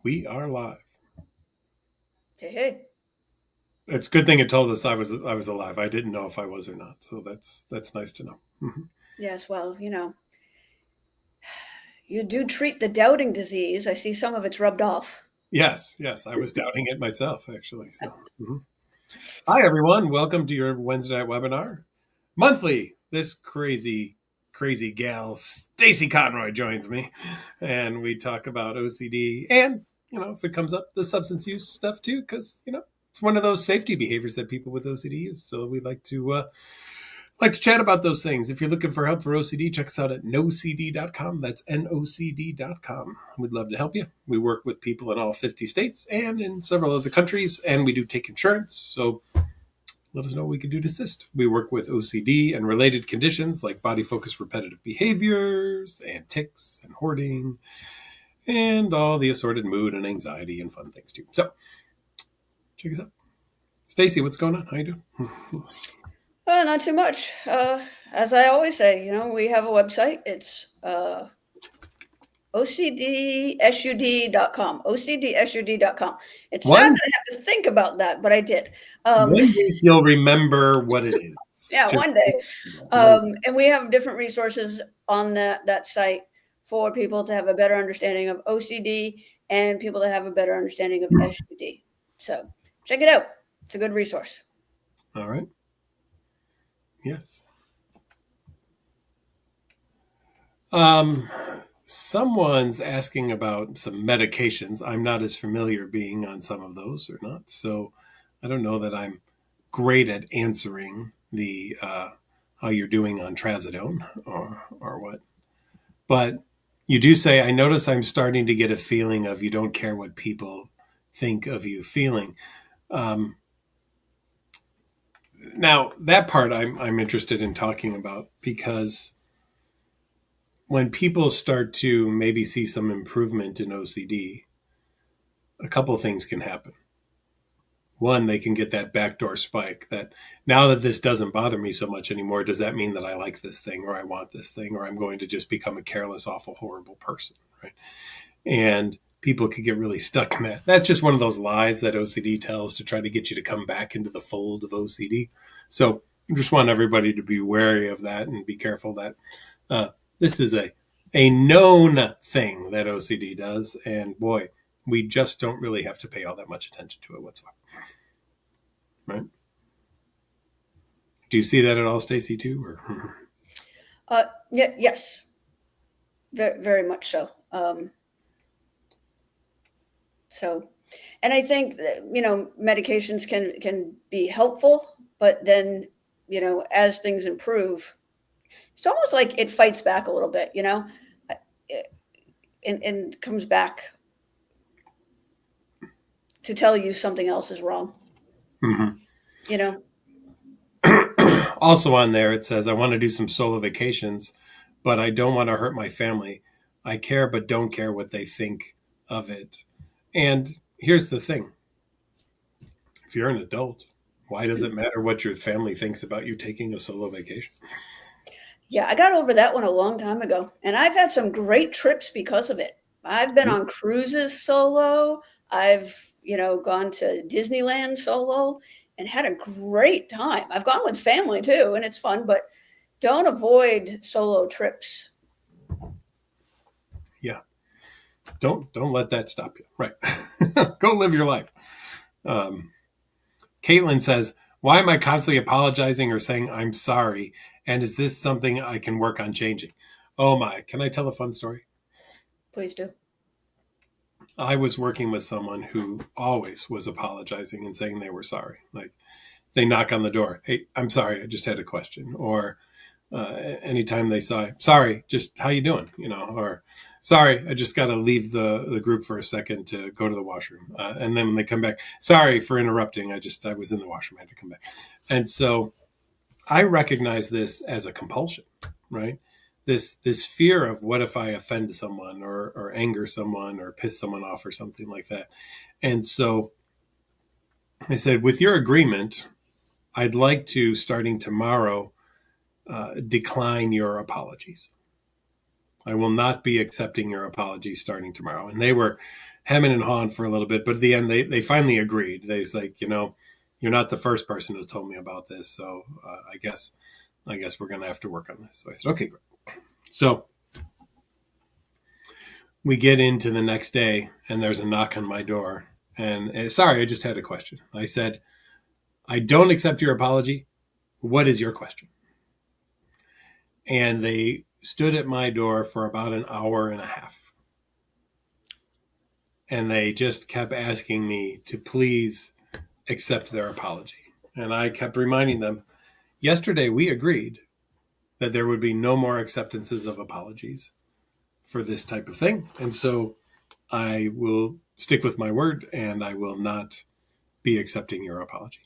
We are live. Hey, hey. It's a good thing it told us I was alive. I didn't know if I was or not, so that's nice to know. Yes, well, you do treat the doubting disease. I see some of it's rubbed off. Yes, I was doubting it myself actually. So, hi everyone, welcome to your Wednesday night webinar. Monthly, this crazy gal Stacey Conroy joins me, and we talk about OCD and if it comes up, the substance use stuff too, because it's one of those safety behaviors that people with OCD use. So we like to chat about those things. If you're looking for help for OCD, check us out at nocd.com. That's NOCD.com. We'd love to help you. We work with people in all 50 states and in several other countries, and we do take insurance. So let us know what we can do to assist. We work with OCD and related conditions like body-focused repetitive behaviors and tics and hoarding and all the assorted mood and anxiety and fun things too. So check us out. Stacey, what's going on? How you doing? Not too much. As I always say, we have a website. It's OCDSUD.com. OCDSUD.com. It's sad that I have to think about that, but I did. One day you'll remember what it is. Yeah, one day. And we have different resources on that site for people to have a better understanding of OCD and people to have a better understanding of SUD. So check it out. It's a good resource. All right. Yes. Someone's asking about some medications. I'm not as familiar being on some of those or not, so I don't know that I'm great at answering the how you're doing on trazodone or what. But you do say, I notice I'm starting to get a feeling of you don't care what people think of you feeling. Now, that part I'm interested in talking about, because when people start to maybe see some improvement in OCD, a couple of things can happen. One, they can get that backdoor spike that now that this doesn't bother me so much anymore, does that mean that I like this thing or I want this thing or I'm going to just become a careless, awful, horrible person, right? And people could get really stuck in that. That's just one of those lies that OCD tells to try to get you to come back into the fold of OCD. So I just want everybody to be wary of that and be careful that this is a known thing that OCD does. And boy, we just don't really have to pay all that much attention to it whatsoever. Right? Do you see that at all, Stacey, too? Or? Yes, very, very much so. And I think that, medications can be helpful, but then, as things improve, it's almost like it fights back a little bit, and comes back to tell you something else is wrong. Mm-hmm. Also on there, it says, I want to do some solo vacations, but I don't want to hurt my family. I care, but don't care what they think of it. And here's the thing. If you're an adult, why does it matter what your family thinks about you taking a solo vacation? Yeah, I got over that one a long time ago, and I've had some great trips because of it. I've been on cruises solo. I've, gone to Disneyland solo and had a great time. I've gone with family too, and it's fun, but don't avoid solo trips. Yeah. Don't let that stop you. Right. Go live your life. Caitlin says, why am I constantly apologizing or saying I'm sorry? And is this something I can work on changing? Oh my, can I tell a fun story? Please do. I was working with someone who always was apologizing and saying they were sorry. Like they knock on the door. Hey, I'm sorry. I just had a question. Or anytime they saw, sorry, just how you doing? Or sorry, I just got to leave the group for a second to go to the washroom. And then when they come back, sorry for interrupting. I was in the washroom. I had to come back. And so I recognize this as a compulsion, right? This fear of what if I offend someone or anger someone or piss someone off or something like that. And so I said, with your agreement, I'd like to, starting tomorrow, decline your apologies. I will not be accepting your apologies starting tomorrow. And they were hemming and hawing for a little bit, but at the end they finally agreed. They was like, you're not the first person who told me about this, so I guess we're gonna have to work on this. So I said, okay, great. So we get into the next day, and there's a knock on my door. And sorry, I just had a question. I said, I don't accept your apology. What is your question? And they stood at my door for about an hour and a half. And they just kept asking me to please accept their apology. And I kept reminding them, yesterday we agreed that there would be no more acceptances of apologies for this type of thing. And so I will stick with my word, and I will not be accepting your apology.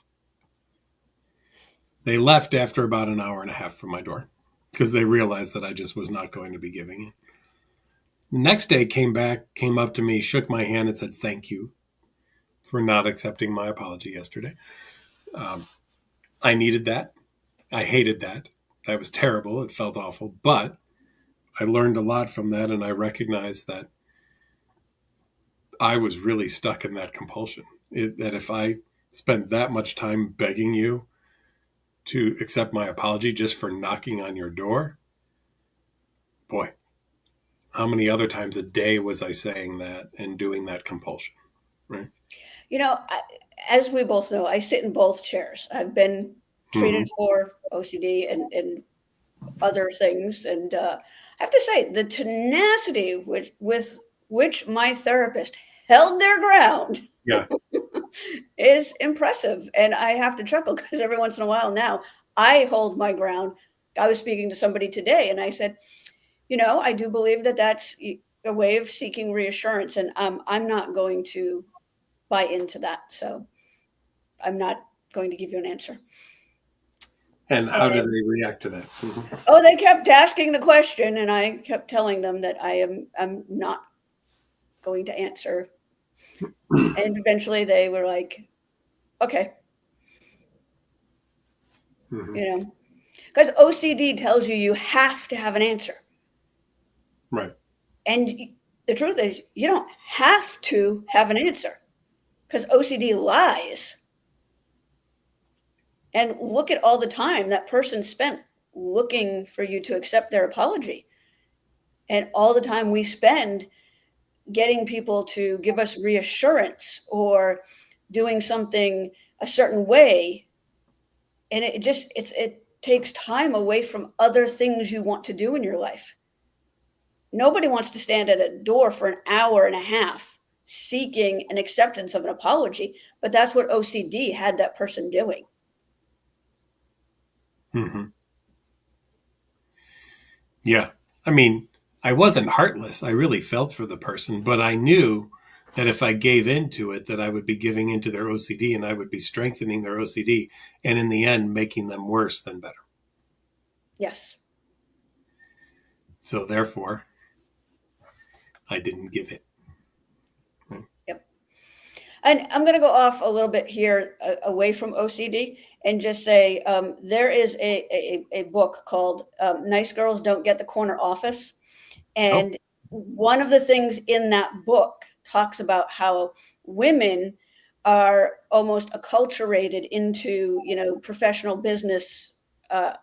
They left after about an hour and a half from my door because they realized that I just was not going to be giving in. The next day came up to me, shook my hand, and said, thank you for not accepting my apology yesterday. I needed that. I hated that. That was terrible. It felt awful. But I learned a lot from that, and I recognized that I was really stuck in that compulsion. That if I spent that much time begging you to accept my apology just for knocking on your door, boy, how many other times a day was I saying that and doing that compulsion, right? As we both know, I sit in both chairs. I've been treated for OCD and other things. And I have to say, the tenacity with which my therapist held their ground is impressive. And I have to chuckle because every once in a while now I hold my ground. I was speaking to somebody today and I said, I do believe that that's a way of seeking reassurance. And I'm not going to buy into that. So I'm not going to give you an answer. And how did they react to that? Oh, they kept asking the question, and I kept telling them that I'm not going to answer. And eventually they were like, okay. Because OCD tells you have to have an answer. Right. And the truth is, you don't have to have an answer because OCD lies. And look at all the time that person spent looking for you to accept their apology. And all the time we spend getting people to give us reassurance or doing something a certain way. And it takes time away from other things you want to do in your life. Nobody wants to stand at a door for an hour and a half seeking an acceptance of an apology, but that's what OCD had that person doing. Yeah. I mean, I wasn't heartless. I really felt for the person, but I knew that if I gave into it, that I would be giving into their OCD and I would be strengthening their OCD and in the end, making them worse than better. Yes. So therefore, I didn't give it. Yep. And I'm going to go off a little bit here away from OCD and just say there is a book called Nice Girls Don't Get the Corner Office. And one of the things in that book talks about how women are almost acculturated into, professional business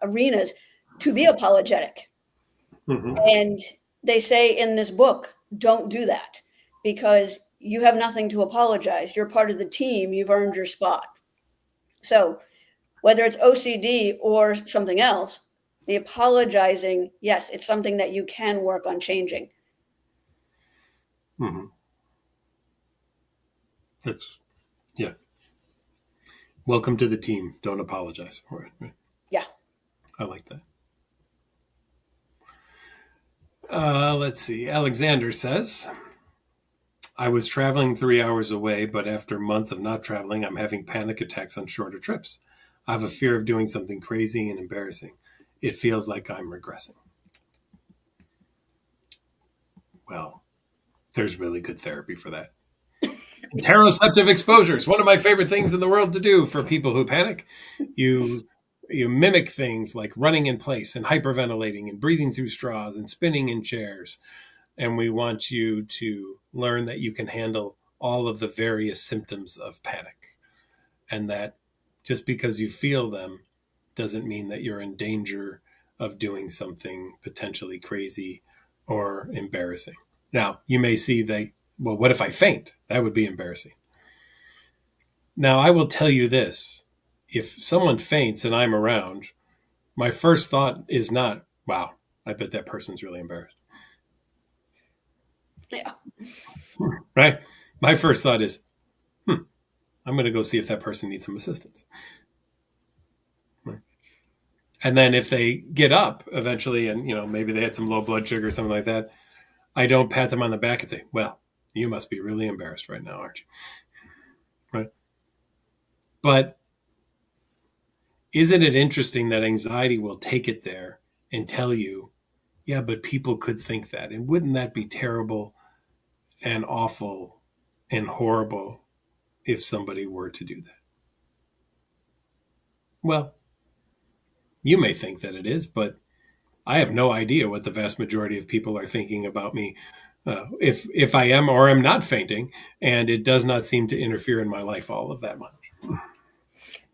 arenas to be apologetic. And they say in this book, don't do that because you have nothing to apologize. You're part of the team. You've earned your spot. So whether it's OCD or something else, the apologizing, yes, it's something that you can work on changing. Yeah. Welcome to the team. Don't apologize for it. Right? Yeah. I like that. Let's see. Alexander says, I was traveling 3 hours away, but after months of not traveling, I'm having panic attacks on shorter trips. I have a fear of doing something crazy and embarrassing. It feels like I'm regressing. Well, there's really good therapy for that. Interoceptive exposure is one of my favorite things in the world to do for people who panic. You mimic things like running in place and hyperventilating and breathing through straws and spinning in chairs. And we want you to learn that you can handle all of the various symptoms of panic, and that just because you feel them doesn't mean that you're in danger of doing something potentially crazy or embarrassing. Now, you may see well, what if I faint? That would be embarrassing. Now, I will tell you this. If someone faints and I'm around, my first thought is not, wow, I bet that person's really embarrassed. Yeah. Right? My first thought is, I'm going to go see if that person needs some assistance. Right? And then if they get up eventually and, maybe they had some low blood sugar or something like that, I don't pat them on the back and say, well, you must be really embarrassed right now, aren't you? Right? But isn't it interesting that anxiety will take it there and tell you, yeah, but people could think that. And wouldn't that be terrible and awful and horrible if somebody were to do that? Well, you may think that it is, but I have no idea what the vast majority of people are thinking about me if I am or am not fainting, and it does not seem to interfere in my life all of that much.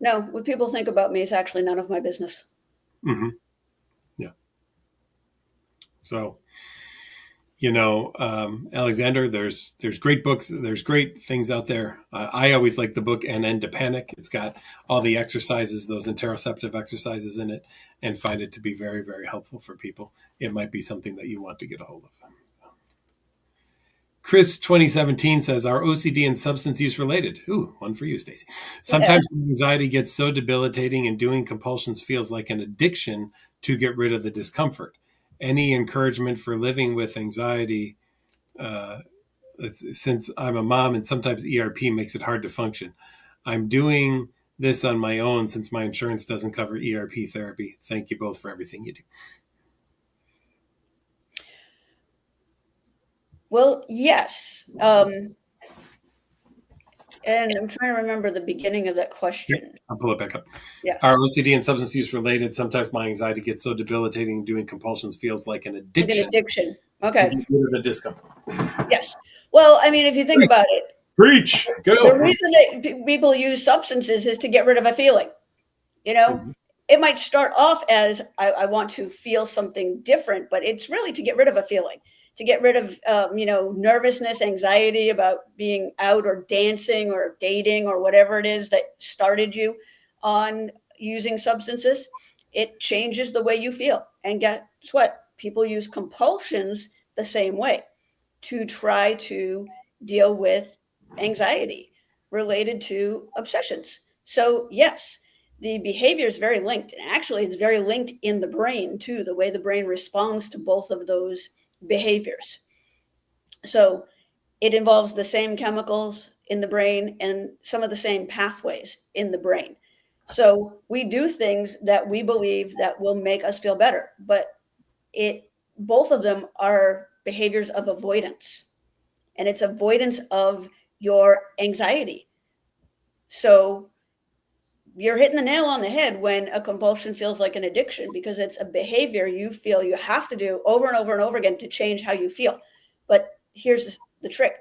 No, what people think about me is actually none of my business. Mm-hmm. Yeah. So, Alexander, there's great books, there's great things out there. I always like the book An End to Panic. It's got all the exercises, those interoceptive exercises in it, and find it to be very, very helpful for people. It might be something that you want to get a hold of. Chris 2017 says, are OCD and substance use related? Ooh, one for you, Stacey. Sometimes anxiety gets so debilitating and doing compulsions feels like an addiction to get rid of the discomfort. Any encouragement for living with anxiety, since I'm a mom and sometimes ERP makes it hard to function. I'm doing this on my own since my insurance doesn't cover ERP therapy. Thank you both for everything you do. Well, yes. And I'm trying to remember the beginning of that question. I'll pull it back up. Yeah. Are OCD and substance use related? Sometimes my anxiety gets so debilitating, doing compulsions feels like an addiction. Like an addiction. Okay. To get rid of the discomfort. Yes. Well, I mean, if you think about it, Preach. Go. The reason that people use substances is to get rid of a feeling. Mm-hmm. It might start off as I want to feel something different, but it's really to get rid of a feeling, to get rid of, nervousness, anxiety about being out or dancing or dating or whatever it is that started you on using substances. It changes the way you feel. And guess what? People use compulsions the same way to try to deal with anxiety related to obsessions. So yes, the behavior is very linked. And actually, it's very linked in the brain too, the way the brain responds to both of those behaviors. So it involves the same chemicals in the brain and some of the same pathways in the brain. So we do things that we believe that will make us feel better, but both of them are behaviors of avoidance, and it's avoidance of your anxiety. So you're hitting the nail on the head when a compulsion feels like an addiction, because it's a behavior you feel you have to do over and over and over again to change how you feel. But here's the trick.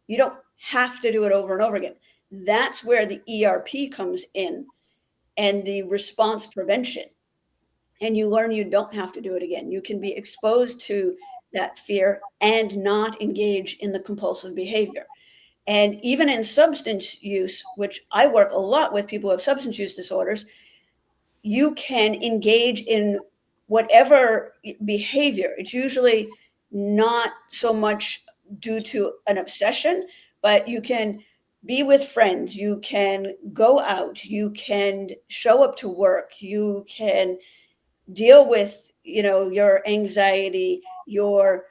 You don't have to do it over and over again. That's where the ERP comes in and the response prevention. And you learn you don't have to do it again. You can be exposed to that fear and not engage in the compulsive behavior. And even in substance use, which I work a lot with people who have substance use disorders, you can engage in whatever behavior. It's usually not so much due to an obsession, but you can be with friends, you can go out, you can show up to work, you can deal with, your anxiety, your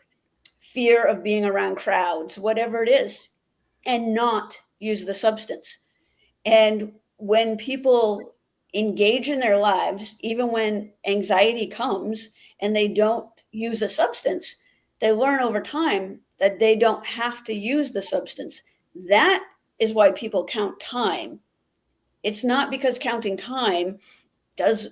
fear of being around crowds, whatever it is, and not use the substance. And when people engage in their lives, even when anxiety comes and they don't use a substance, they learn over time that they don't have to use the substance. That is why people count time. It's not because counting time does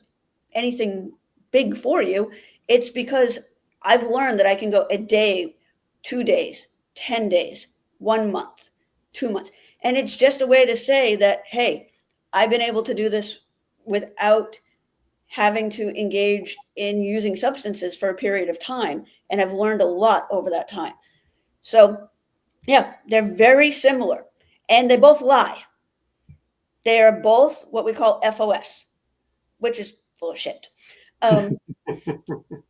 anything big for you. It's because I've learned that I can go a day 2 days, 10 days, 1 month, 2 months. And it's just a way to say that, hey, I've been able to do this without having to engage in using substances for a period of time, and I've learned a lot over that time. So, yeah, they're very similar, and they both lie. They are both what we call FOS, which is full of shit.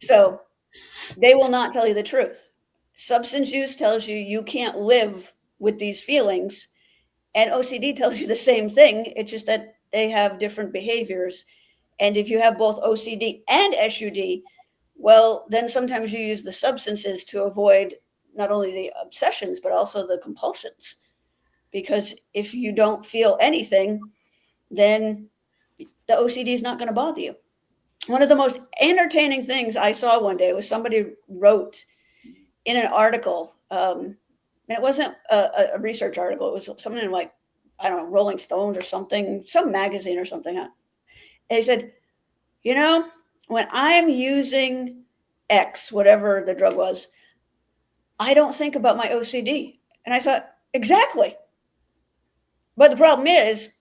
So they will not tell you the truth. Substance use tells you you can't live with these feelings, and OCD tells you the same thing. It's just that they have different behaviors. And if you have both OCD and SUD, well, then sometimes you use the substances to avoid not only the obsessions, but also the compulsions. Because if you don't feel anything, then the OCD is not going to bother you. One of the most entertaining things I saw one day was somebody wrote in an article, and it wasn't a research article. It was something like, I don't know, Rolling Stones or something, some magazine or something. And they said, you know, when I'm using X, whatever the drug was, I don't think about my OCD. And I thought, exactly. But the problem is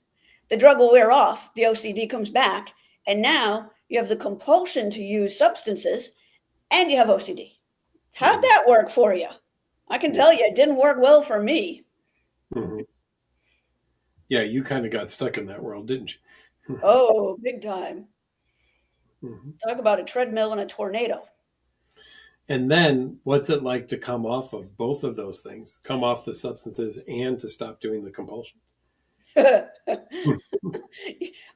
the drug will wear off, the OCD comes back, and now you have the compulsion to use substances and you have OCD. How'd that work for you? I can tell you it didn't work well for me. Mm-hmm. Yeah, you kind of got stuck in that world, didn't you? Oh, big time. Mm-hmm. Talk about a treadmill and a tornado. And then what's it like to come off of both of those things, come off the substances and to stop doing the compulsions?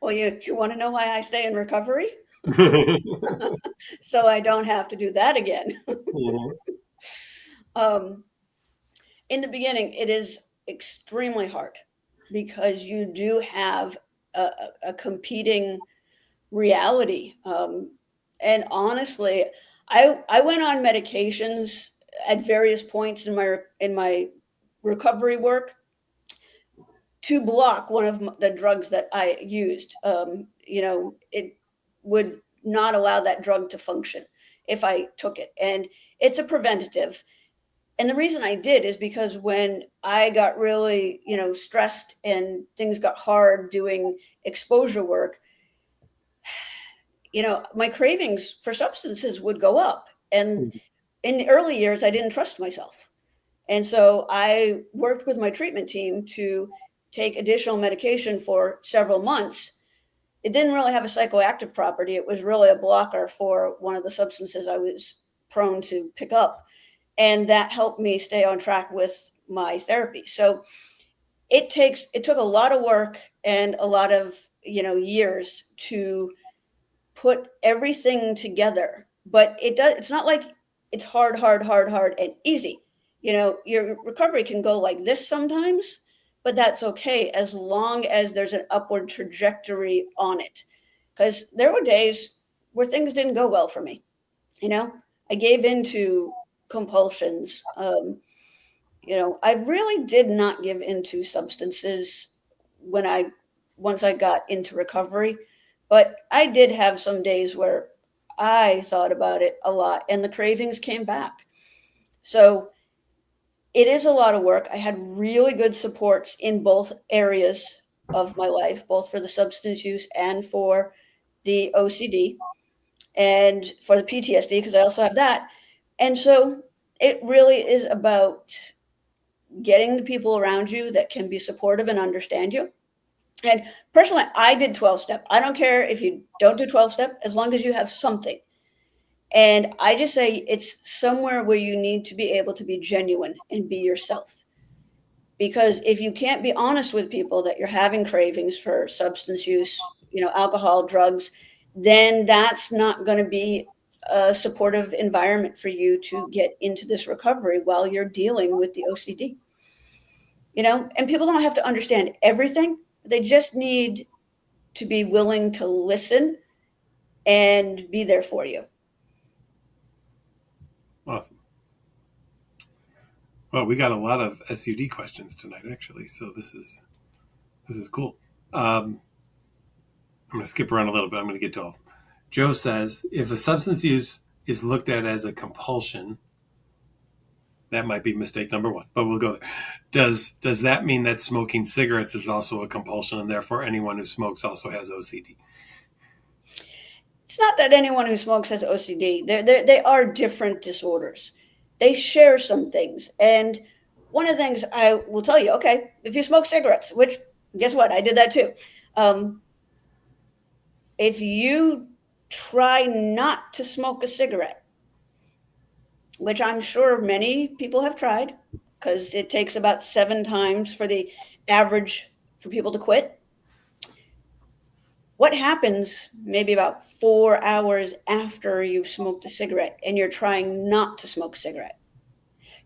Well, you want to know why I stay in recovery? So I don't have to do that again. Mm-hmm. In the beginning, it is extremely hard because you do have a competing reality. And honestly, I went on medications at various points in my recovery work to block one of the drugs that I used. It would not allow that drug to function if I took it. And it's a preventative. And the reason I did is because when I got really, stressed and things got hard doing exposure work, my cravings for substances would go up. And in the early years, I didn't trust myself. And so I worked with my treatment team to take additional medication for several months. It didn't really have a psychoactive property. It was really a blocker for one of the substances I was prone to pick up. And that helped me stay on track with my therapy. So it took a lot of work and a lot of, years to put everything together. But it's not like it's hard, and easy. Your recovery can go like this sometimes, but that's okay as long as there's an upward trajectory on it. Because there were days where things didn't go well for me. I gave into compulsions. I really did not give into substances once I got into recovery, but I did have some days where I thought about it a lot and the cravings came back. So it is a lot of work. I had really good supports in both areas of my life, both for the substance use and for the OCD and for the PTSD, because I also have that. And so it really is about getting the people around you that can be supportive and understand you. And personally, I did 12-step. I don't care if you don't do 12-step, as long as you have something. And I just say it's somewhere where you need to be able to be genuine and be yourself. Because if you can't be honest with people that you're having cravings for substance use, alcohol, drugs, then that's not going to be a supportive environment for you to get into this recovery while you're dealing with the OCD. And people don't have to understand everything. They just need to be willing to listen and be there for you. Awesome. Well, we got a lot of SUD questions tonight, actually. So this is cool. I'm going to skip around a little bit. I'm going to get to all. Joe says, if a substance use is looked at as a compulsion, That might be mistake number one, but we'll go there. Does that mean that smoking cigarettes is also a compulsion, and therefore anyone who smokes also has OCD? It's not that anyone who smokes has OCD. They are different disorders. They share some things. And one of the things I will tell you, okay, if you smoke cigarettes, which guess what? I did that too. If you try not to smoke a cigarette, which I'm sure many people have tried, because it takes about 7 times for the average for people to quit. What happens maybe about 4 hours after you've smoked a cigarette and you're trying not to smoke a cigarette?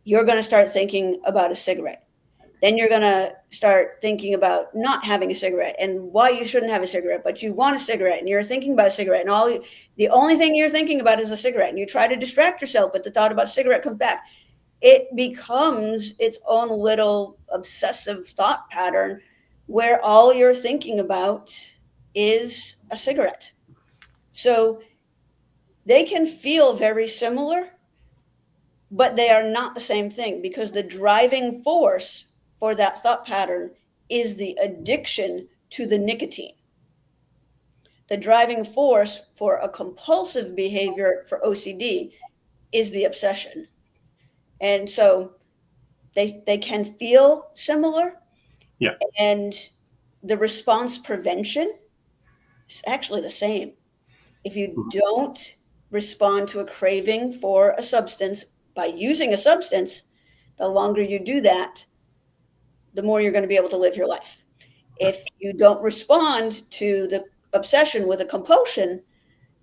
You're going to start thinking about a cigarette. Then you're going to start thinking about not having a cigarette and why you shouldn't have a cigarette, but you want a cigarette and you're thinking about a cigarette, and the only thing you're thinking about is a cigarette, and you try to distract yourself, but the thought about a cigarette comes back. It becomes its own little obsessive thought pattern where all you're thinking about is a cigarette. So they can feel very similar, but they are not the same thing, because the driving force for that thought pattern is the addiction to the nicotine. The driving force for a compulsive behavior for OCD is the obsession. And so they can feel similar. Yeah. And the response prevention is actually the same. If you don't respond to a craving for a substance by using a substance, the longer you do that, the more you're going to be able to live your life. If you don't respond to the obsession with a compulsion,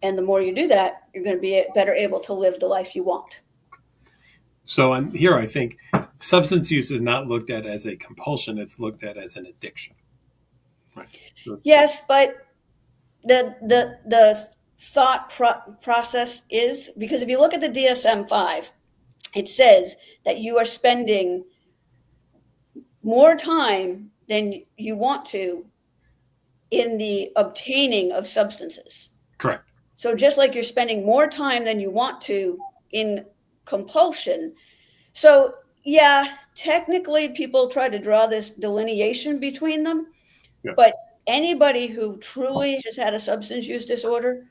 and the more you do that, you're going to be better able to live the life you want. So here, I think substance use is not looked at as a compulsion; it's looked at as an addiction. Right. Yes, but the thought process is, because if you look at the DSM-5, it says that you are spending more time than you want to in the obtaining of substances. Correct. So just like you're spending more time than you want to in compulsion. So yeah, technically people try to draw this delineation between them, but anybody who truly has had a substance use disorder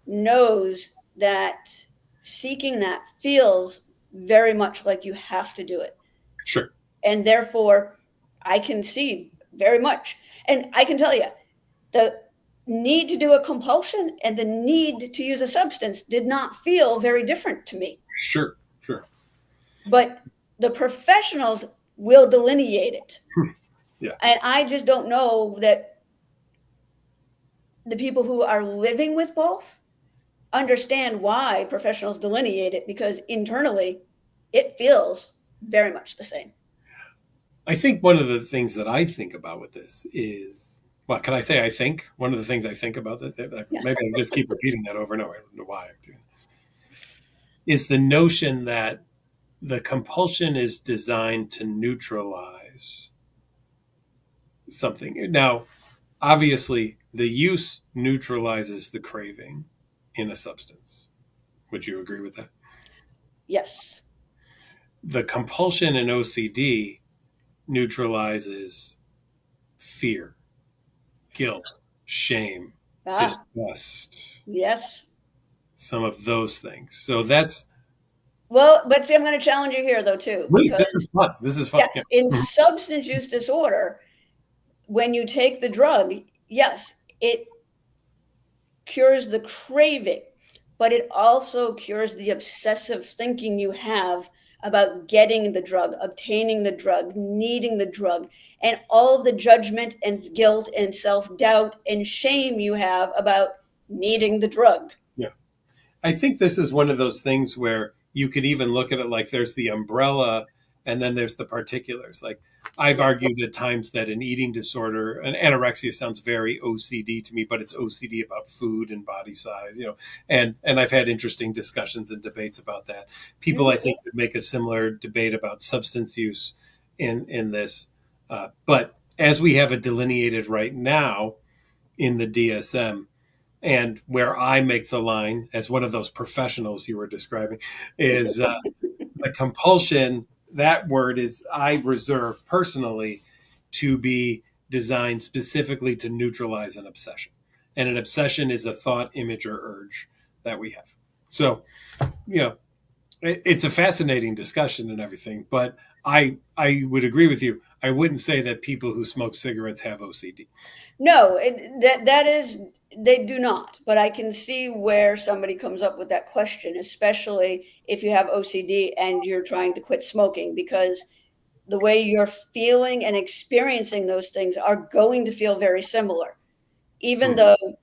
knows that seeking that feels very much like you have to do it. Sure. And therefore, I can see very much. And I can tell you, the need to do a compulsion and the need to use a substance did not feel very different to me. Sure. But the professionals will delineate it. Yeah. And I just don't know that the people who are living with both understand why professionals delineate it, because internally it feels very much the same. I think one of the things that I think about with this is, well, can I say I think? One of the things I think about this, maybe I just keep repeating that over and over, I don't know why I'm doing it, is the notion that the compulsion is designed to neutralize something. Now, obviously, the use neutralizes the craving in a substance. Would you agree with that? Yes. The compulsion in OCD neutralizes fear, guilt, shame, disgust. Yes. Some of those things. So that's... Well, but see, I'm going to challenge you here, though, too. Wait, this is fun. Yes, yeah. In substance use disorder, when you take the drug, yes, it cures the craving, but it also cures the obsessive thinking you have about getting the drug, obtaining the drug, needing the drug, and all of the judgment and guilt and self-doubt and shame you have about needing the drug. Yeah. I think this is one of those things where you could even look at it like there's the umbrella and then there's the particulars. Like I've argued at times that an eating disorder, an anorexia sounds very OCD to me, but it's OCD about food and body size, and I've had interesting discussions and debates about that. People, I think, would make a similar debate about substance use in this. But as we have it delineated right now in the DSM, and where I make the line as one of those professionals you were describing is the compulsion that word is I reserve personally to be designed specifically to neutralize an obsession. And an obsession is a thought, image, or urge that we have. So, it's a fascinating discussion and everything, but I would agree with you. I wouldn't say that people who smoke cigarettes have OCD. No, that is, they do not. But I can see where somebody comes up with that question, especially if you have OCD and you're trying to quit smoking, because the way you're feeling and experiencing those things are going to feel very similar, even though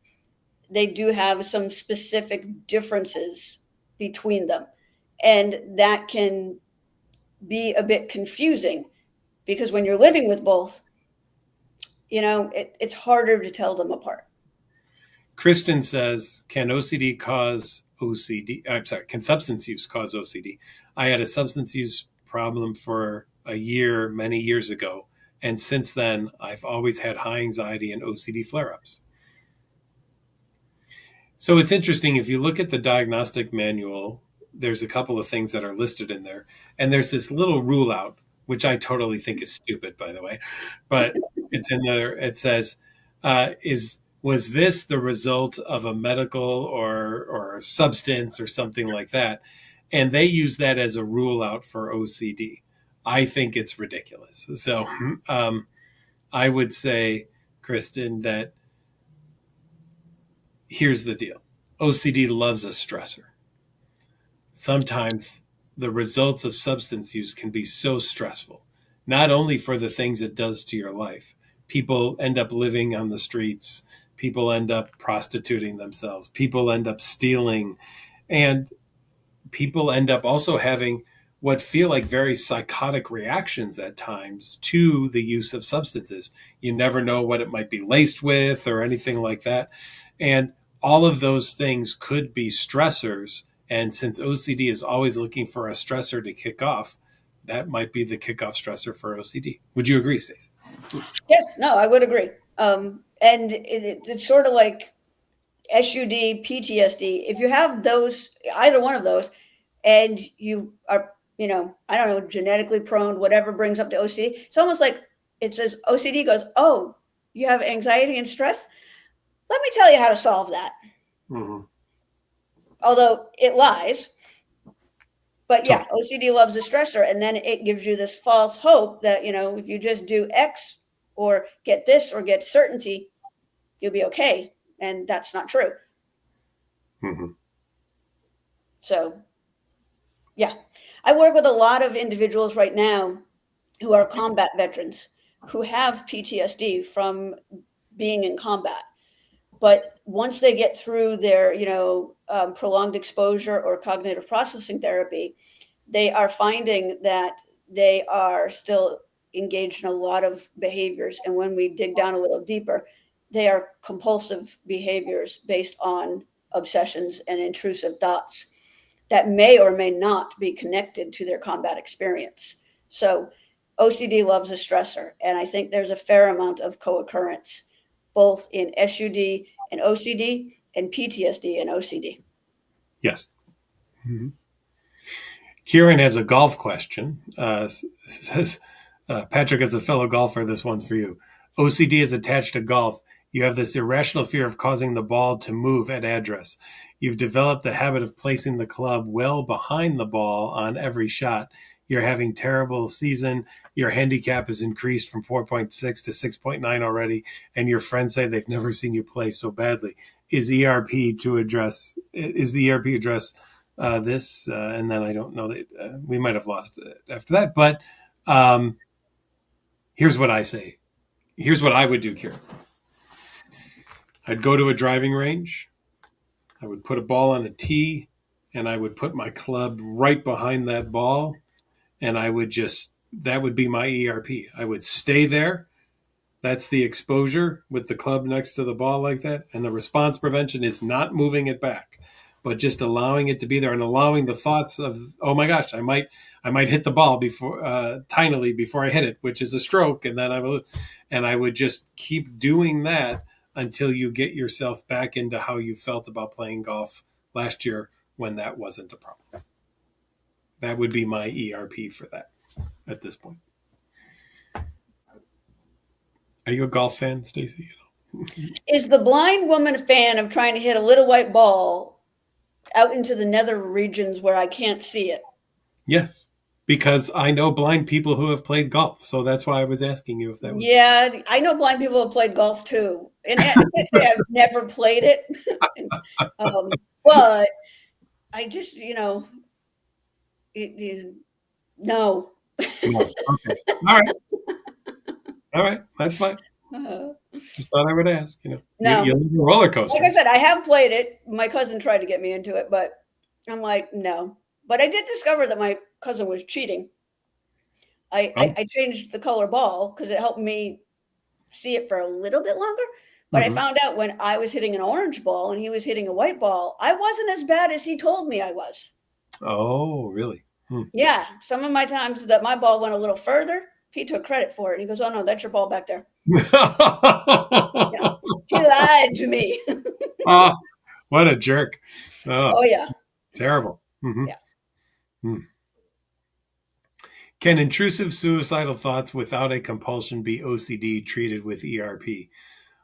they do have some specific differences between them. And that can be a bit confusing because when you're living with both, it's harder to tell them apart. Kristen says, can OCD cause OCD? I'm sorry, can substance use cause OCD? I had a substance use problem for a year, many years ago. And since then, I've always had high anxiety and OCD flare-ups. So it's interesting. If you look at the diagnostic manual, there's a couple of things that are listed in there. And there's this little rule out, which I totally think is stupid, by the way. But it's in there. It says, was this the result of a medical or a substance or something like that? And they use that as a rule out for OCD. I think it's ridiculous. So I would say, Kristen, that here's the deal. OCD loves a stressor. Sometimes the results of substance use can be so stressful, not only for the things it does to your life. People end up living on the streets. People end up prostituting themselves. People end up stealing. And people end up also having what feel like very psychotic reactions at times to the use of substances. You never know what it might be laced with or anything like that. And all of those things could be stressors. And since OCD is always looking for a stressor to kick off, that might be the kickoff stressor for OCD. Would you agree, Stacey? Yes, no, I would agree. And it's sort of like SUD, PTSD. If you have those, either one of those, and you are, I don't know, genetically prone, whatever brings up the OCD, it's almost like it says OCD goes, oh, you have anxiety and stress? Let me tell you how to solve that. Mm-hmm. Although it lies. But yeah, OCD loves a stressor. And then it gives you this false hope that, if you just do X or get this or get certainty, you'll be okay. And that's not true. Mm-hmm. So, yeah, I work with a lot of individuals right now who are combat veterans who have PTSD from being in combat. But once they get through their, prolonged exposure or cognitive processing therapy, they are finding that they are still engaged in a lot of behaviors. And when we dig down a little deeper, they are compulsive behaviors based on obsessions and intrusive thoughts that may or may not be connected to their combat experience. So OCD loves a stressor. And I think there's a fair amount of co-occurrence both in SUD and OCD and PTSD and OCD. Yes. Mm-hmm. Kieran has a golf question. Says, Patrick, as a fellow golfer, this one's for you. OCD is attached to golf. You have this irrational fear of causing the ball to move at address. You've developed the habit of placing the club well behind the ball on every shot. You're having terrible season. Your handicap is increased from 4.6 to 6.9 already, and your friends say they've never seen you play so badly. Is the ERP address this? And then I don't know that we might have lost it after that. But here's what I say. Here's what I would do, Kieran. I'd go to a driving range. I would put a ball on a tee, and I would put my club right behind that ball. And I would that would be my ERP. I would stay there. That's the exposure with the club next to the ball like that. And the response prevention is not moving it back, but just allowing it to be there and allowing the thoughts of, oh my gosh, I might hit the ball before tinily before I hit it, which is a stroke. And then I would just keep doing that until you get yourself back into how you felt about playing golf last year when that wasn't a problem. That would be my ERP for that. at this point. Are you a golf fan, Stacey? Is the blind woman a fan of trying to hit a little white ball out into the nether regions where I can't see it? Yes, because I know blind people who have played golf, so that's why I was asking you if that was. Yeah, I know blind people have played golf too, and I can't say I've never played it, but I just, no. No. Okay. All right. That's fine. Just thought I would ask. You No. love a roller coaster. Like I said, I have played it. My cousin tried to get me into it, but I'm like, no. But I did discover that my cousin was cheating. I changed the color ball because it helped me see it for a little bit longer. But I found out when I was hitting an orange ball and he was hitting a white ball, I wasn't as bad as he told me I was. Oh, really? Yeah. Some of my times that my ball went a little further, he took credit for it. He goes, "Oh, no, that's your ball back there." Yeah. He lied to me. Oh, what a jerk. Oh, yeah. Terrible. Mm-hmm. Yeah. Can intrusive suicidal thoughts without a compulsion be OCD treated with ERP?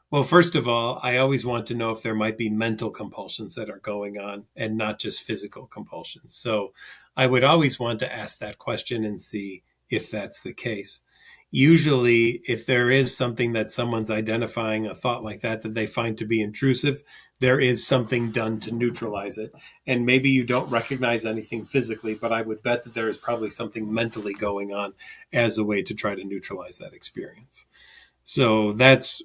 Well, first of all, I always want to know if there might be mental compulsions that are going on and not just physical compulsions. So I would always want to ask that question and see if that's the case. Usually, if there is something that someone's identifying, a thought like that they find to be intrusive, there is something done to neutralize it. And maybe you don't recognize anything physically, but I would bet that there is probably something mentally going on as a way to try to neutralize that experience. So that's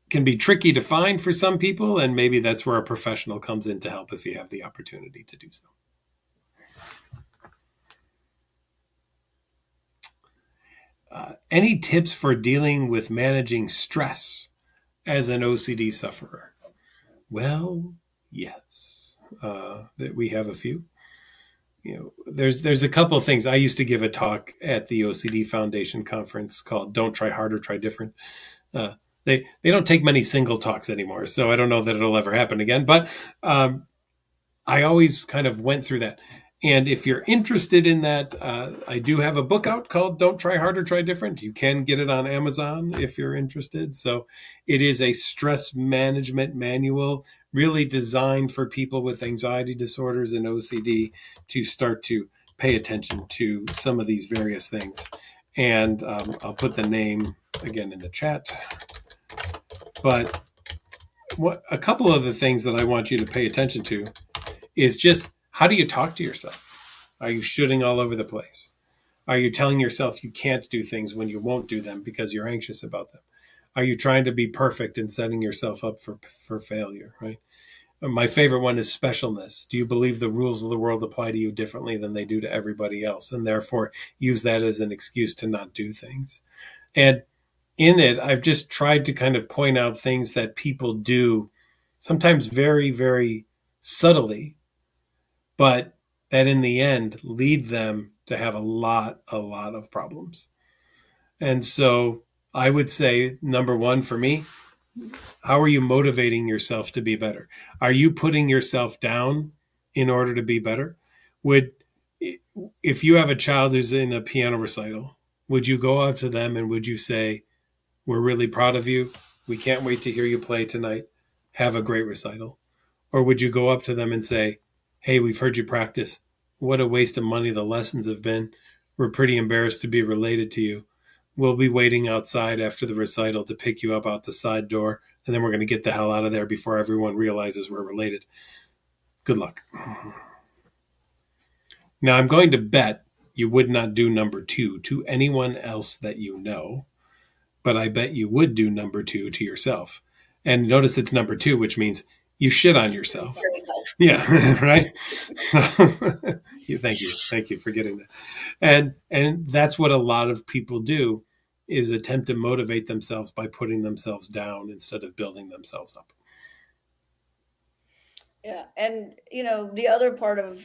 can be tricky to find for some people, and maybe that's where a professional comes in to help if you have the opportunity to do so. Any tips for dealing with managing stress as an OCD sufferer? Well, yes, that we have a few. There's a couple of things. I used to give a talk at the OCD Foundation conference called "Don't Try Harder, Try Different." They don't take many single talks anymore, so I don't know that it'll ever happen again. But I always kind of went through that. And if you're interested in that, I do have a book out called Don't Try Harder, Try Different. You can get it on Amazon if you're interested. So it is a stress management manual really designed for people with anxiety disorders and OCD to start to pay attention to some of these various things. And I'll put the name again in the chat. But a couple of the things that I want you to pay attention to is just, how do you talk to yourself? Are you shooting all over the place? Are you telling yourself you can't do things when you won't do them because you're anxious about them? Are you trying to be perfect and setting yourself up for failure, right? My favorite one is specialness. Do you believe the rules of the world apply to you differently than they do to everybody else, and therefore use that as an excuse to not do things? And in it, I've just tried to kind of point out things that people do, sometimes very, very subtly, but that in the end lead them to have a lot of problems. And so I would say, number one for me, how are you motivating yourself to be better? Are you putting yourself down in order to be better? If you have a child who's in a piano recital, would you go up to them and would you say, "We're really proud of you. We can't wait to hear you play tonight. Have a great recital"? Or would you go up to them and say, "Hey, we've heard you practice. What a waste of money the lessons have been. We're pretty embarrassed to be related to you. We'll be waiting outside after the recital to pick you up out the side door, and then we're going to get the hell out of there before everyone realizes we're related. Good luck." Now, I'm going to bet you would not do number two to anyone else that you know, but I bet you would do number two to yourself. And notice it's number two, which means you shit on yourself. Yeah, right? So, thank you for getting that. And that's what a lot of people do, is attempt to motivate themselves by putting themselves down instead of building themselves up. Yeah. And, the other part of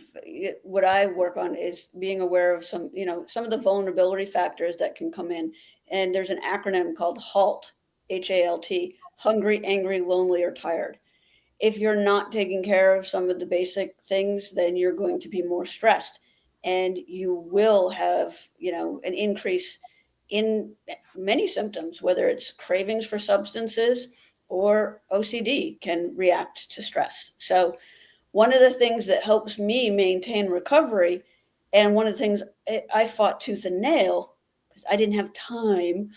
what I work on is being aware of some of the vulnerability factors that can come in. And there's an acronym called HALT, HALT, hungry, angry, lonely, or tired. If you're not taking care of some of the basic things, then you're going to be more stressed. and you will have, an increase in many symptoms, whether it's cravings for substances or OCD can react to stress. So one of the things that helps me maintain recovery, and one of the things I fought tooth and nail because I didn't have time,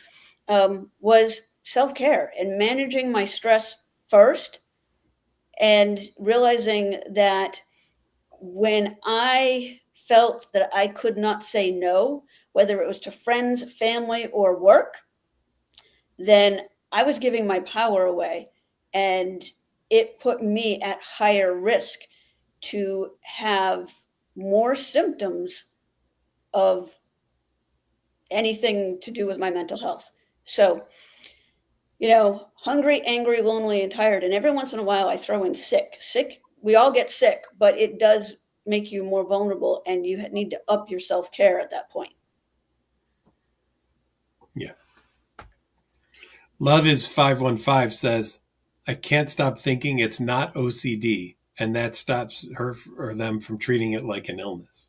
was self-care and managing my stress first, and realizing that when I felt that I could not say no, whether it was to friends, family, or work, then I was giving my power away, and it put me at higher risk to have more symptoms of anything to do with my mental health. So, hungry, angry, lonely, and tired. And every once in a while I throw in sick. Sick, we all get sick, but it does make you more vulnerable, and you need to up your self-care at that point. Yeah. Love is 515 says, I can't stop thinking it's not OCD, and that stops her or them from treating it like an illness.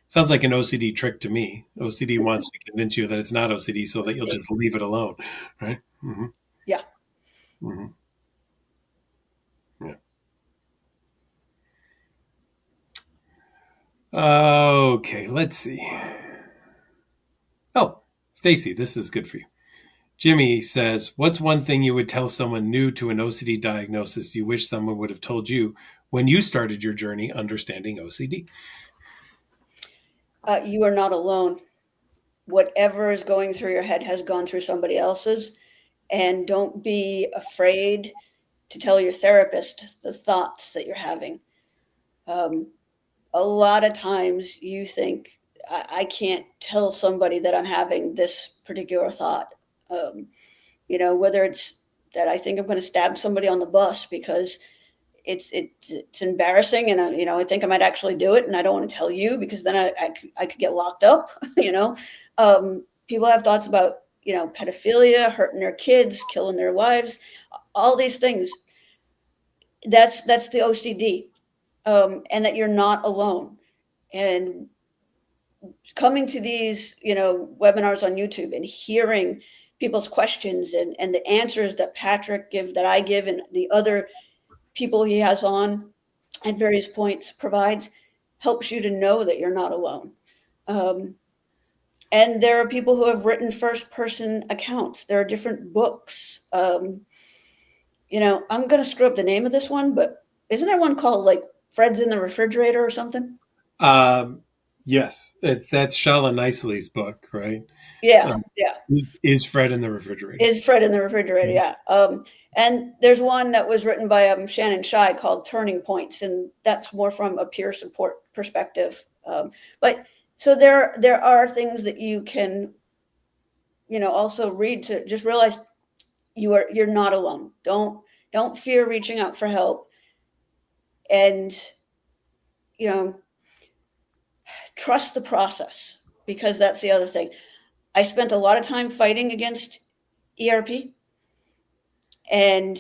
Sounds like an OCD trick to me. OCD wants to convince you that it's not OCD so that you'll just leave it alone, right? Mm-hmm. Yeah. Mm-hmm. Yeah. Okay, let's see. Oh, Stacey, this is good for you. Jimmy says, what's one thing you would tell someone new to an OCD diagnosis you wish someone would have told you when you started your journey understanding OCD? You are not alone. Whatever is going through your head has gone through somebody else's. And don't be afraid to tell your therapist the thoughts that you're having. A lot of times you think, I can't tell somebody that I'm having this particular thought. Whether it's that I think I'm going to stab somebody on the bus because it's embarrassing, and I think I might actually do it, and I don't want to tell you because then I could get locked up. People have thoughts about pedophilia, hurting their kids, killing their wives, all these things. That's the OCD, and that you're not alone. And coming to these webinars on YouTube and hearing people's questions and the answers that Patrick I give, and the other people he has on at various points provides, helps you to know that you're not alone. And there are people who have written first-person accounts. There are different books. I'm going to screw up the name of this one, but isn't there one called like Fred's in the Refrigerator or something? Yes, that's Shala Nicely's book, right? Yeah, yeah. Is Fred in the Refrigerator? Is Fred in the Refrigerator? Yeah. And there's one that was written by Shannon Shai called Turning Points, and that's more from a peer support perspective. But so there are things that you can, also read to just realize you're not alone. Don't fear reaching out for help, and trust the process, because that's the other thing. I spent a lot of time fighting against ERP, and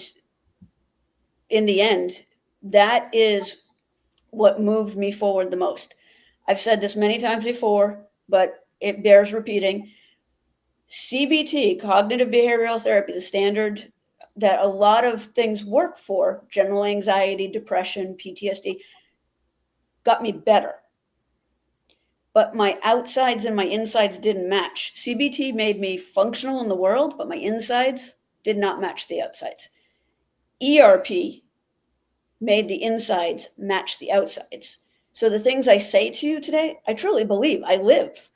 in the end, that is what moved me forward the most. I've said this many times before, but it bears repeating. CBT, cognitive behavioral therapy, the standard that a lot of things work for, general anxiety, depression, PTSD, got me better. But my outsides and my insides didn't match. CBT made me functional in the world, but my insides did not match the outsides. ERP made the insides match the outsides. So the things I say to you today, I truly believe, I live.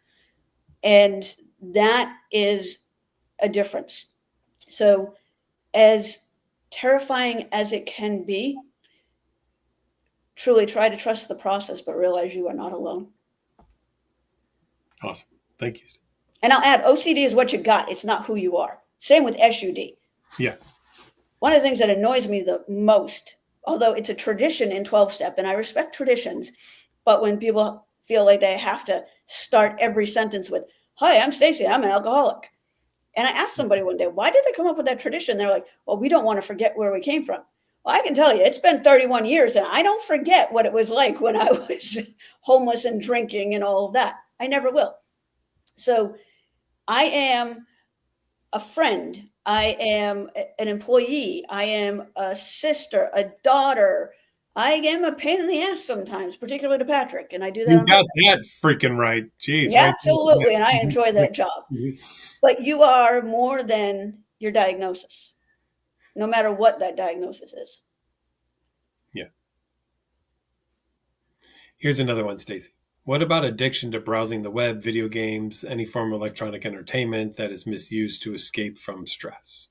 And that is a difference. So as terrifying as it can be, truly try to trust the process, but realize you are not alone. Awesome. Thank you. And I'll add, OCD is what you got. It's not who you are. Same with SUD. Yeah. One of the things that annoys me the most, although it's a tradition in 12-step, and I respect traditions, but when people feel like they have to start every sentence with, hi, I'm Stacey, I'm an alcoholic. And I asked somebody one day, why did they come up with that tradition? They're like, well, we don't want to forget where we came from. Well, I can tell you, it's been 31 years, and I don't forget what it was like when I was homeless and drinking and all of that. I never will. So I am a friend. I am an employee. I am a sister, a daughter. I am a pain in the ass sometimes, particularly to Patrick, and I do that You on got purpose. that freaking right. Jeez, Yeah, right there. absolutely, and I Yeah. enjoy that job. Mhm. But you are more than your diagnosis, no matter what that diagnosis is. Yeah. Here's another one, Stacey. What about addiction to browsing the web, video games, any form of electronic entertainment that is misused to escape from stress?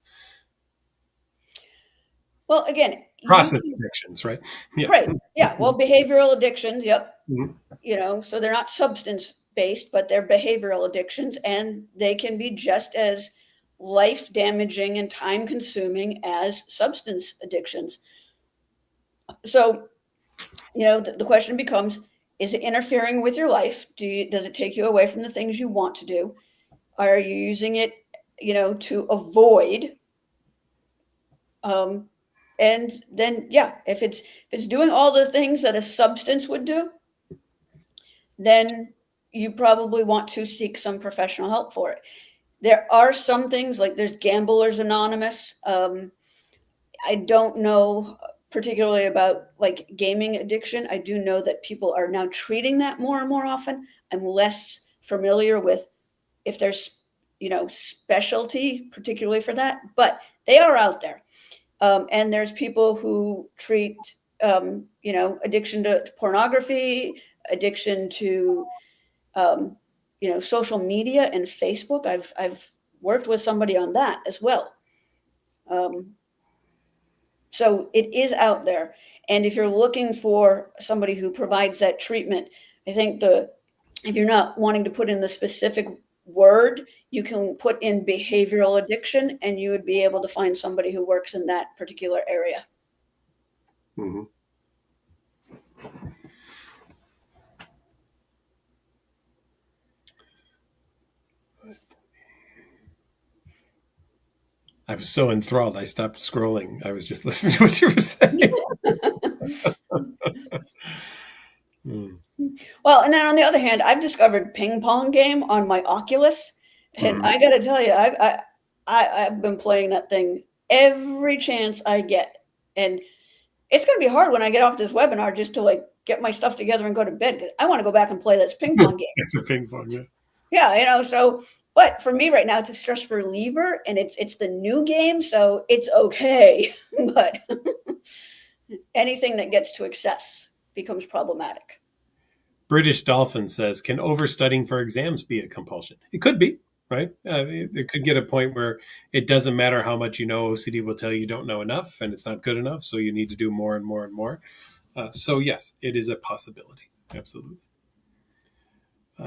Well, again, Process addictions, right? Yeah. right. Yeah. Well, behavioral addictions. Yep. Mhm. So they're not substance based, but they're behavioral addictions, and they can be just as life damaging and time consuming as substance addictions. So, the question becomes, is it interfering with your life? Does it take you away from the things you want to do? Are you using it, to avoid? Um, and then, yeah, if it's doing all the things that a substance would do, then you probably want to seek some professional help for it. There are some things like there's Gamblers Anonymous. I don't know particularly about like gaming addiction. I do know that people are now treating that more and more often. I'm less familiar with if there's specialty particularly for that, but they are out there. And there's people who treat addiction to pornography, addiction to social media and Facebook. I've worked with somebody on that as well. So it is out there. And if you're looking for somebody who provides that treatment, I think if you're not wanting to put in the specific word, you can put in behavioral addiction and you would be able to find somebody who works in that particular area. Mm-hmm. I was so enthralled, I stopped scrolling. I was just listening to what you were saying. Well, and then on the other hand, I've discovered ping pong game on my Oculus, and I got to tell you, I've been playing that thing every chance I get, and it's going to be hard when I get off this webinar just to like get my stuff together and go to bed. I want to go back and play this ping pong game. It's a ping pong, yeah. Yeah, so. But for me right now, it's a stress reliever, and it's the new game, so it's okay. But anything that gets to excess becomes problematic. British Dolphin says, can overstudying for exams be a compulsion? It could be, right? It could get a point where it doesn't matter how much you know. OCD will tell you don't know enough and it's not good enough, so you need to do more and more and more. So yes, it is a possibility. Absolutely.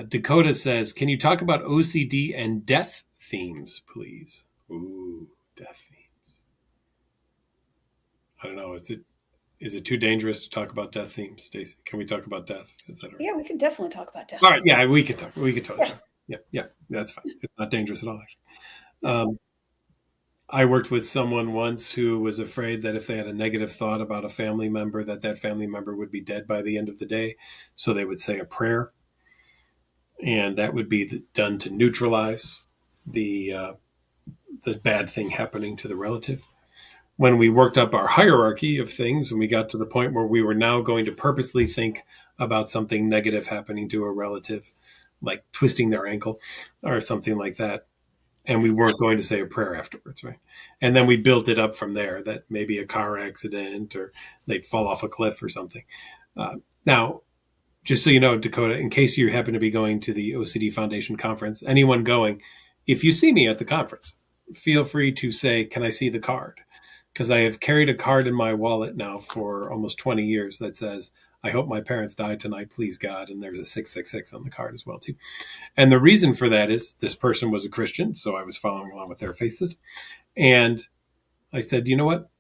Dakota says, can you talk about OCD and death themes, please? Ooh, death themes. I don't know. Is it too dangerous to talk about death themes, Stacey? Can we talk about death? Is that right? Yeah, we can definitely talk about death. All right. Yeah, we can talk. We can totally talk. Yeah, that's fine. It's not dangerous at all, actually. I worked with someone once who was afraid that if they had a negative thought about a family member, that family member would be dead by the end of the day. So they would say a prayer, and that would be done to neutralize the bad thing happening to the relative. When we worked up our hierarchy of things and we got to the point where we were now going to purposely think about something negative happening to a relative, like twisting their ankle or something like that, and we weren't going to say a prayer afterwards, right? And then we built it up from there, that maybe a car accident or they'd fall off a cliff or something. Now, just so you know, Dakota, in case you happen to be going to the OCD Foundation conference, anyone going, if you see me at the conference, feel free to say, can I see the card? Because I have carried a card in my wallet now for almost 20 years that says, I hope my parents die tonight, please God. And there's a 666 on the card as well, too. And the reason for that is this person was a Christian, so I was following along with their faith system. And I said, you know what?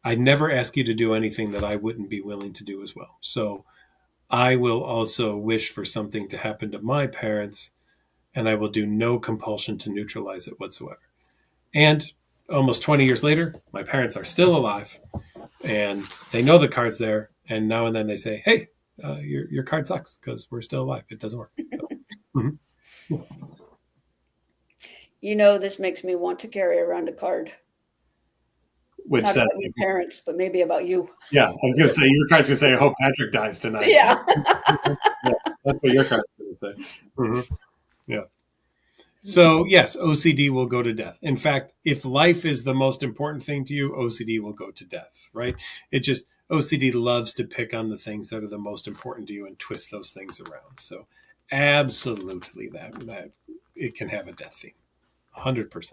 I'd never ask you to do anything that I wouldn't be willing to do as well. So I will also wish for something to happen to my parents, and I will do no compulsion to neutralize it whatsoever. And almost 20 years later, my parents are still alive, and they know the card's there, and now and then they say, hey, your card sucks because we're still alive. It doesn't work. So, This makes me want to carry around a card. Which not about your parents, but maybe about you. Yeah, I was going to say, your card's going to say, I hope Patrick dies tonight. Yeah. Yeah, that's what your card's going to say. Yeah. So, yes, OCD will go to death. In fact, if life is the most important thing to you, OCD will go to death, right? OCD loves to pick on the things that are the most important to you and twist those things around. So, absolutely, that it can have a death theme, 100%.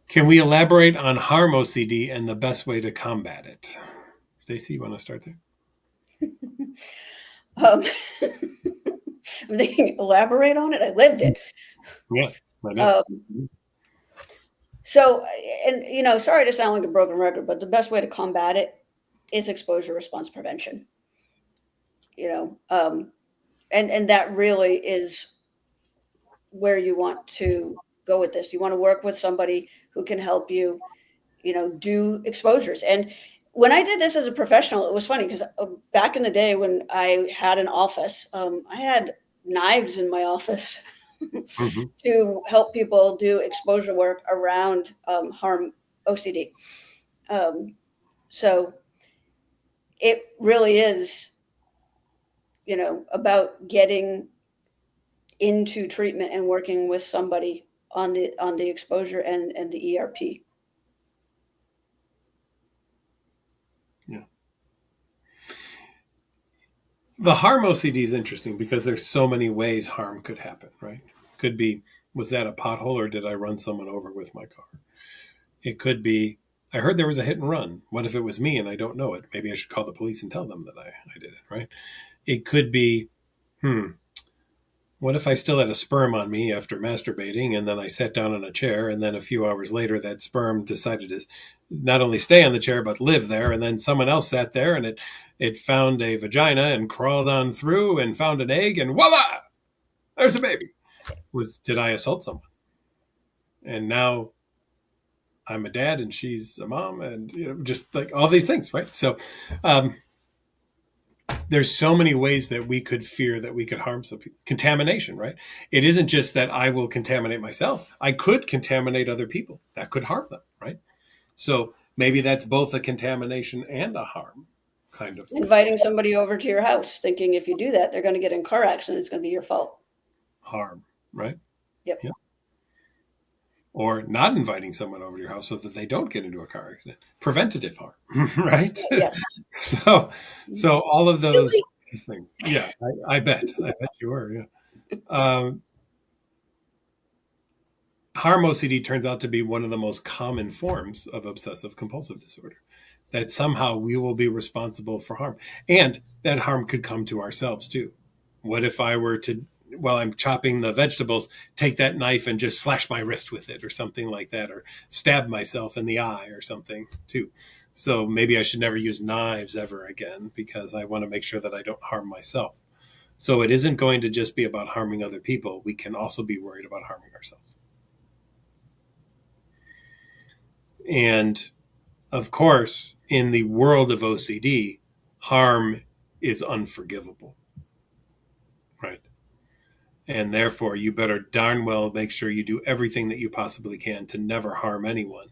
Can we elaborate on harm OCD and the best way to combat it? Stacey, you want to start there? I'm thinking, elaborate on it. I lived it. Yeah, I know. So, and sorry to sound like a broken record, but the best way to combat it is exposure response prevention. And that really is where you want to go with this. You want to work with somebody who can help you, do exposures. And when I did this as a professional, it was funny because back in the day when I had an office, I had knives in my office to help people do exposure work around harm OCD. So it really is, about getting into treatment and working with somebody on the exposure and the ERP. Yeah. The harm OCD is interesting because there's so many ways harm could happen, right? Could be, was that a pothole or did I run someone over with my car? It could be, I heard there was a hit and run. What if it was me and I don't know it? Maybe I should call the police and tell them that I did it, right? It could be, what if I still had a sperm on me after masturbating and then I sat down on a chair and then a few hours later that sperm decided to not only stay on the chair but live there, and then someone else sat there and it found a vagina and crawled on through and found an egg and voila, there's a baby. Did I assault someone? And now I'm a dad and she's a mom, and just like all these things, right? So there's so many ways that we could fear that we could harm some people. Contamination, right? It isn't just that I will contaminate myself. I could contaminate other people. That could harm them, right? So maybe that's both a contamination and a harm, kind of. Inviting somebody over to your house, thinking if you do that, they're going to get in a car accident. It's going to be your fault. Harm, right? Yep. Or not inviting someone over to your house so that they don't get into a car accident. Preventative harm, right? Yes. So all of those things. Yeah, I bet you were. Yeah. Harm OCD turns out to be one of the most common forms of obsessive compulsive disorder. That somehow we will be responsible for harm, and that harm could come to ourselves too. What if I were to, while I'm chopping the vegetables, take that knife and just slash my wrist with it or something like that, or stab myself in the eye or something too. So maybe I should never use knives ever again because I want to make sure that I don't harm myself. So it isn't going to just be about harming other people. We can also be worried about harming ourselves. And of course, in the world of OCD, harm is unforgivable. Right. And therefore, you better darn well make sure you do everything that you possibly can to never harm anyone.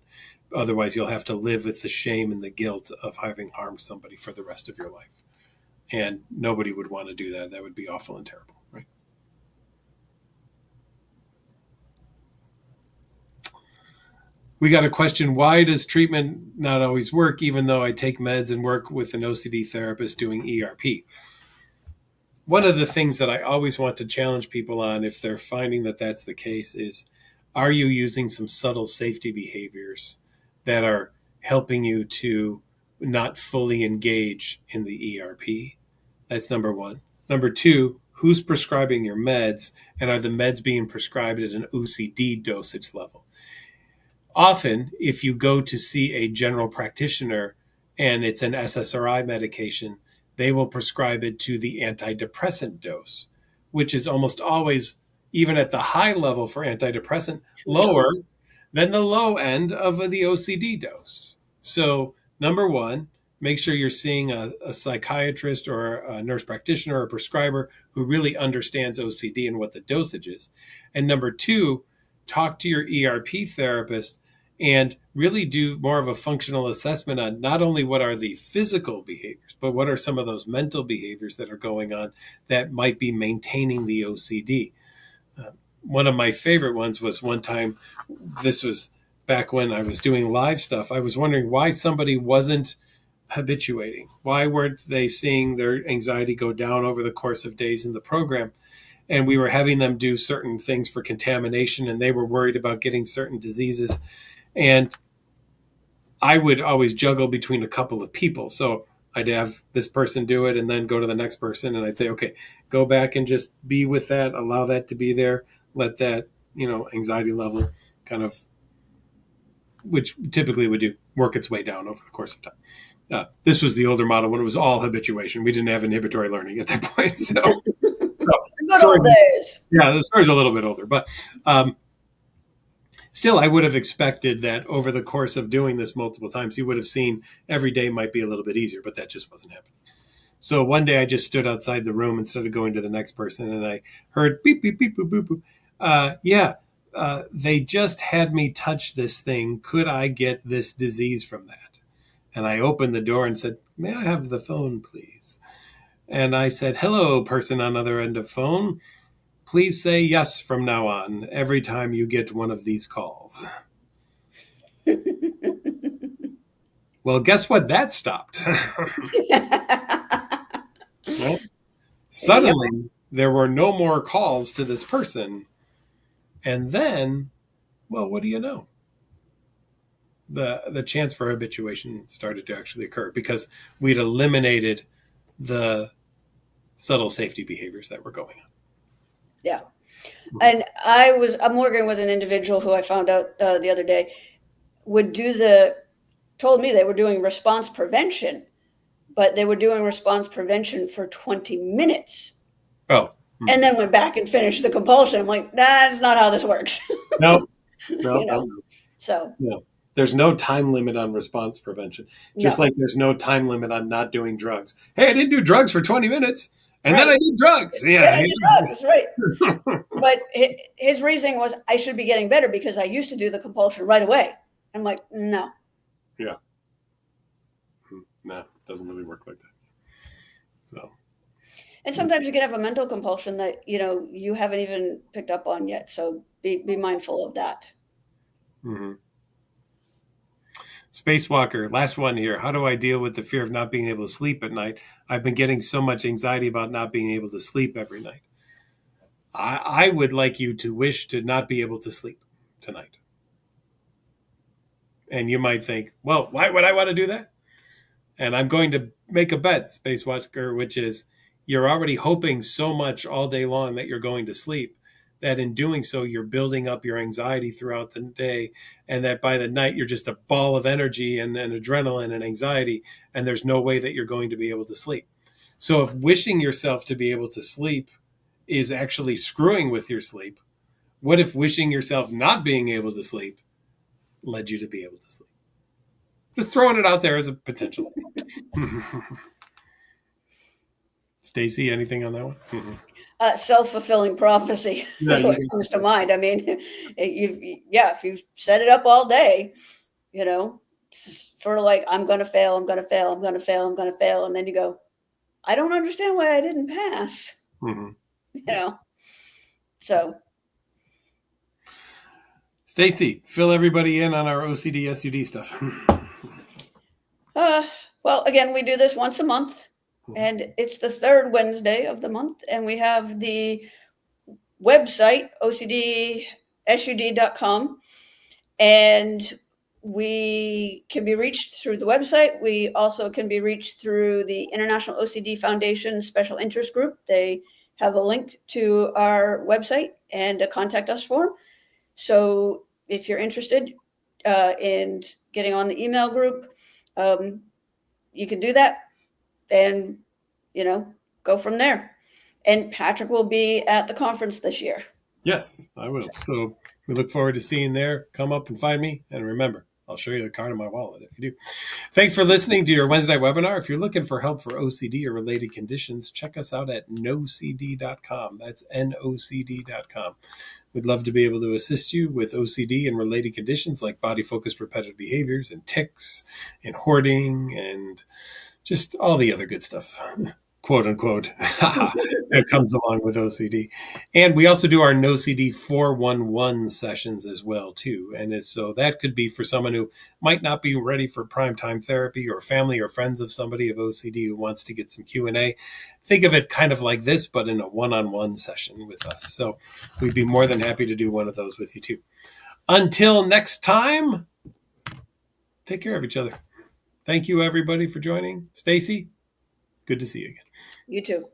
Otherwise, you'll have to live with the shame and the guilt of having harmed somebody for the rest of your life. And nobody would want to do that. That would be awful and terrible, right? We got a question, why does treatment not always work, even though I take meds and work with an OCD therapist doing ERP? One of the things that I always want to challenge people on if they're finding that that's the case is, are you using some subtle safety behaviors that are helping you to not fully engage in the ERP? That's number one. Number two, who's prescribing your meds, and are the meds being prescribed at an OCD dosage level? Often, if you go to see a general practitioner and it's an SSRI medication, they will prescribe it to the antidepressant dose, which is almost always even at the high level for antidepressant, lower than the low end of the OCD dose. So, number one, make sure you're seeing a psychiatrist or a nurse practitioner or a prescriber who really understands OCD and what the dosage is. And number two, talk to your ERP therapist and really do more of a functional assessment on not only what are the physical behaviors, but what are some of those mental behaviors that are going on that might be maintaining the OCD. One of my favorite ones was one time, this was back when I was doing live stuff, I was wondering why somebody wasn't habituating. Why weren't they seeing their anxiety go down over the course of days in the program? And we were having them do certain things for contamination, and they were worried about getting certain diseases. And I would always juggle between a couple of people. So I'd have this person do it and then go to the next person. And I'd say, okay, go back and just be with that. Allow that to be there. Let that, anxiety level kind of, which typically would do, work its way down over the course of time. This was the older model when it was all habituation. We didn't have inhibitory learning at that point. So, good old days. Yeah, the story's a little bit older, but still, I would have expected that over the course of doing this multiple times, you would have seen every day might be a little bit easier, but that just wasn't happening. So one day I just stood outside the room instead of going to the next person, and I heard beep, beep, beep, boop, boop, boop. They just had me touch this thing. Could I get this disease from that? And I opened the door and said, may I have the phone, please? And I said, hello, person on the other end of phone. Please say yes from now on every time you get one of these calls. Well, guess what? That stopped. Well, suddenly, there were no more calls to this person. And then, well, what do you know? The chance for habituation started to actually occur because we'd eliminated the subtle safety behaviors that were going on. Yeah. And I'm working with an individual who I found out the other day told me they were doing response prevention, but they were doing response prevention for 20 minutes. Oh. And then went back and finished the compulsion. I'm like, that's not how this works. No. So. No. There's no time limit on response prevention. Just like there's no time limit on not doing drugs. Hey, I didn't do drugs for 20 minutes. And then I did drugs. Yeah, I did drugs, right. But his reasoning was I should be getting better because I used to do the compulsion right away. I'm like, no. Yeah. No, it doesn't really work like that. So. And sometimes you can have a mental compulsion that, you haven't even picked up on yet. So be mindful of that. Mm-hmm. Spacewalker, last one here. How do I deal with the fear of not being able to sleep at night? I've been getting so much anxiety about not being able to sleep every night. I would like you to wish to not be able to sleep tonight. And you might think, well, why would I want to do that? And I'm going to make a bet, Spacewalker, which is you're already hoping so much all day long that you're going to sleep, that in doing so, you're building up your anxiety throughout the day, and that by the night, you're just a ball of energy and adrenaline and anxiety, and there's no way that you're going to be able to sleep. So if wishing yourself to be able to sleep is actually screwing with your sleep, what if wishing yourself not being able to sleep led you to be able to sleep? Just throwing it out there as a potential. Stacey, anything on that one? Mm-hmm. Self-fulfilling prophecy is what comes to mind. I mean, if you set it up all day, for like, I'm going to fail, I'm going to fail, I'm going to fail, I'm going to fail. And then you go, I don't understand why I didn't pass. Mm-hmm. So. Stacey, fill everybody in on our OCD, SUD stuff. Well, again, we do this once a month. And it's the third Wednesday of the month. And we have the website, OCDSUD.com. And we can be reached through the website. We also can be reached through the International OCD Foundation Special Interest Group. They have a link to our website and a contact us form. So if you're interested in getting on the email group, you can do that. And, go from there. And Patrick will be at the conference this year. Yes, I will. So we look forward to seeing you there. Come up and find me. And remember, I'll show you the card in my wallet if you do. Thanks for listening to your Wednesday webinar. If you're looking for help for OCD or related conditions, check us out at nocd.com. That's nocd.com. We'd love to be able to assist you with OCD and related conditions like body-focused repetitive behaviors and tics and hoarding and just all the other good stuff, quote unquote, that comes along with OCD. And we also do our NoCD 411 sessions as well, too. And so that could be for someone who might not be ready for primetime therapy, or family or friends of somebody of OCD who wants to get some Q&A. Think of it kind of like this, but in a one-on-one session with us. So we'd be more than happy to do one of those with you, too. Until next time, take care of each other. Thank you, everybody, for joining. Stacey, good to see you again. You too.